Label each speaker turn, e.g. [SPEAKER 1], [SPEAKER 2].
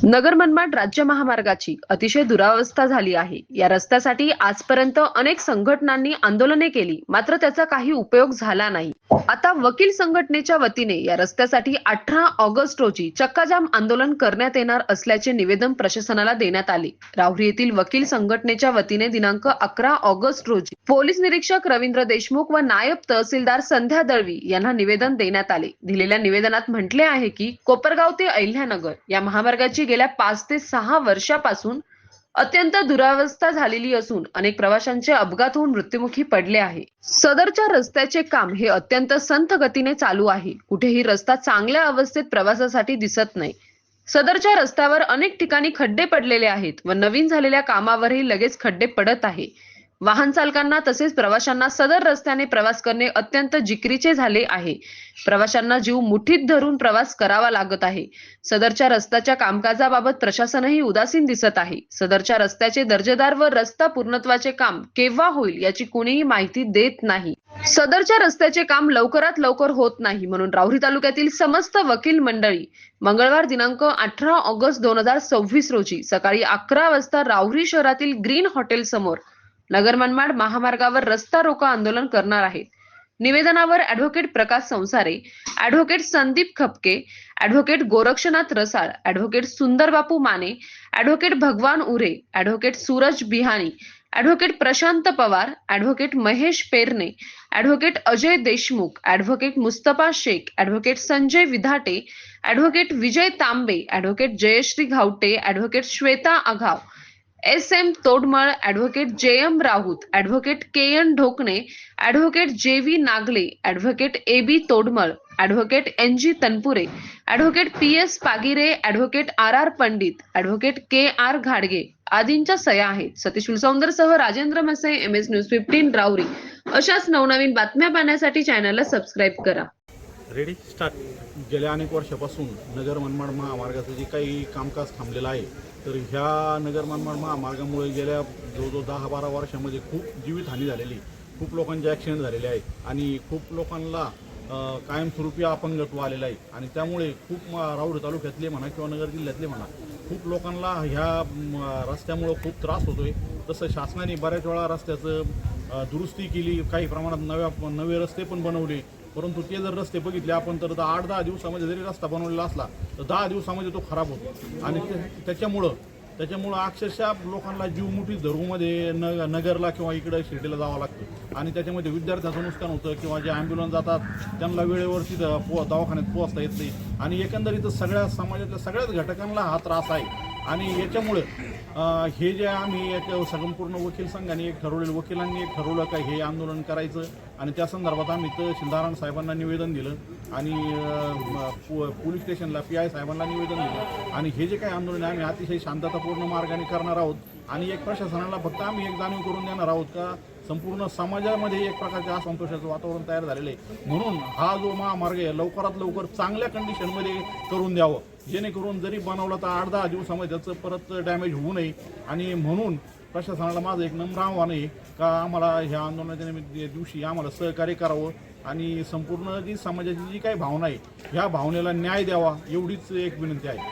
[SPEAKER 1] नगर मनमाड राज्य महामार्गाची अतिशय दुरावस्था झाली आहे। या रस्त्यासाठी आजपर्यंत अनेक संघटनांनी आंदोलने केली, मात्र त्याचा काही उपयोग झाला नाही। आता वकील संघटनेच्या वतीने या रस्त्यासाठी 18 ऑगस्ट रोजी चक्काजाम आंदोलन करण्यात येणार असल्याचे निवेदन प्रशासनाला देण्यात आले। राहुरी येथील वकील संघटनेच्या वतीने दिनांक 11 ऑगस्ट रोजी पोलीस निरीक्षक रवींद्र देशमुख व नायब तहसीलदार संध्या दळवी यांना निवेदन देण्यात आले। दिलेल्या निवेदनात म्हटले आहे की कोपरगाव ते अहिल्यानगर या महामार्गाची गेल्या 5 ते 6 वर्षापासून अत्यंत दुरावस्था झालेली असून अनेक प्रवाशांचे अपघात होऊन मृत्युमुखी पडले आहे। सदरच्या रस्त्याचे काम हे अत्यंत संथ गतीने चालू आहे। कुठेही रस्ता चांगल्या अवस्थेत प्रवासासाठी दिसत नाही। सदरच्या रस्त्यावर अनेक ठिकाणी खड्डे पडलेले आहेत व नवीन झालेल्या कामावरही लगेच खड्डे पडत आहे। वाहन चालकांना तसेच प्रवाशांना सदर रस्त्याने प्रवास करणे अत्यंत जिकरीचे झाले आहे। प्रवाशांना जीव मुठीत धरून प्रवास करावा लागत आहे। सदरच्या रस्त्याच्या कामकाजाबाबत प्रशासनही उदासीन दिसत आहे। सदरच्या रस्त्याचे दर्जेदार व रस्ता पूर्णत्वाचे काम केव्हा होईल याची कोणीही माहिती देत नाही। सदरच्या रस्त्याचे काम लवकरात लवकर होत नाही, म्हणून राहुरी तालुक्यातील समस्त वकील मंडळी मंगळवार दिनांक 18 ऑगस्ट 2026 रोजी सकाळी 11 वाजता राहुरी शहरातील ग्रीन हॉटेल समोर नगर मनमाड महामार्गावर रस्ता रोको आंदोलन करणार आहेत। निवेदनावर advocate Prakash Sansare, advocate Sandeep Khapke, advocate Gorakshanath Rasal, advocate Sundarbapu Mane, advocate Bhagwan Ure, advocate Suraj Bihani, advocate Prashant Pawar, advocate Mahesh Perane, advocate Ajay Deshmukh, advocate Mustafa Shaikh, advocate Sanjay Vidhate, advocate Vijay Tambe, advocate Jayashree Ghavate, advocate Shweta Aghav, S M. Todmal, advocate J M. Raut, advocate K N. Dhokane, advocate J V. Nagle, advocate A B. Todmal, advocate N G. Tanpure, advocate P S. Pagire, advocate R R. Pandit, advocate K R. घाडगे आदींच्या सह्या आहेत। सतीश सौंदरसह राजेंद्र मसे, M S. News 15 Rahuri. अशाच नवनवीन बातम्या पाहण्यासाठी चॅनलला subscribe करा।
[SPEAKER 2] Ready start. गेल्या अनेक वर्षापासून नगर मनमाड महामार्गाचं जे काही कामकाज थांबलेलं आहे, तर ह्या नगर मनमाड महामार्गामुळे गेल्या जवळजवळ 10-12 वर्षामध्ये खूप जीवितहानी झालेली, खूप लोकांचे ॲक्सिडेंट झालेले आहेत आणि खूप लोकांना कायमस्वरूपी अपंगत्व आलेलं आहे आणि त्यामुळे खूप राहुरी तालुक्यातले म्हणा किंवा नगर जिल्ह्यातले म्हणा खूप लोकांना ह्या रस्त्यामुळं खूप त्रास होतोय। तसं शासनाने बऱ्याच वेळा रस्त्याचं दुरुस्ती केली, काही प्रमाणात नवे रस्ते पण बनवले, परंतु ते जर रस्ते बघितले आपण तर 8-10 दिवसामध्ये जरी रस्ता बनवलेला असला तर 10 दिवसामध्ये तो खराब होतो आणि त्याच्यामुळं अक्षरशः लोकांना जीव मुठीत धरूमध्ये नगरला किंवा इकडे शिर्डीला जावं लागतं आणि त्याच्यामध्ये विद्यार्थ्यांचं नुकसान होतं किंवा जे ॲम्ब्युलन्स जातात त्यांना वेळेवरती दवाखान्यात पोहोचता येत नाही आणि एकंदरीत सगळ्या समाजातल्या सगळ्याच घटकांना हा त्रास आहे। आणि याच्यामुळे हे जे आम्ही एक संपूर्ण वकील संघाने वकिलांनी ठरवलं का हे आंदोलन करायचं आणि त्या संदर्भात आम्ही तहसीलदार साहेबांना निवेदन दिलं आणि पोलीस स्टेशनला PI साहेबांना निवेदन दिलं आणि हे जे काही आंदोलन आहे आम्ही अतिशय शांततापूर्ण मार्गाने करणार आहोत आणि एक प्रशासनाला फक्त आम्ही एक जाणीव करून देणार आहोत का संपूर्ण समाजामध्ये एक प्रकारच्या असंतोषाचं वातावरण तयार झालेलं आहे, म्हणून हा जो महामार्ग आहे लवकरात लवकर चांगल्या कंडिशनमध्ये करून द्यावं, जेणेकरून जरी बनवलं तर 8-10 दिवसामध्ये त्याचं परत डॅमेज होऊ नये। आणि म्हणून प्रशासनाला माझं एक नम्र आव्हान आहे का आम्हाला ह्या आंदोलनाच्या दिवशी आम्हाला सहकार्य करावं आणि संपूर्ण जी समाजाची जी काही भावना आहे ह्या भावनेला न्याय द्यावा, एवढीच एक विनंती आहे।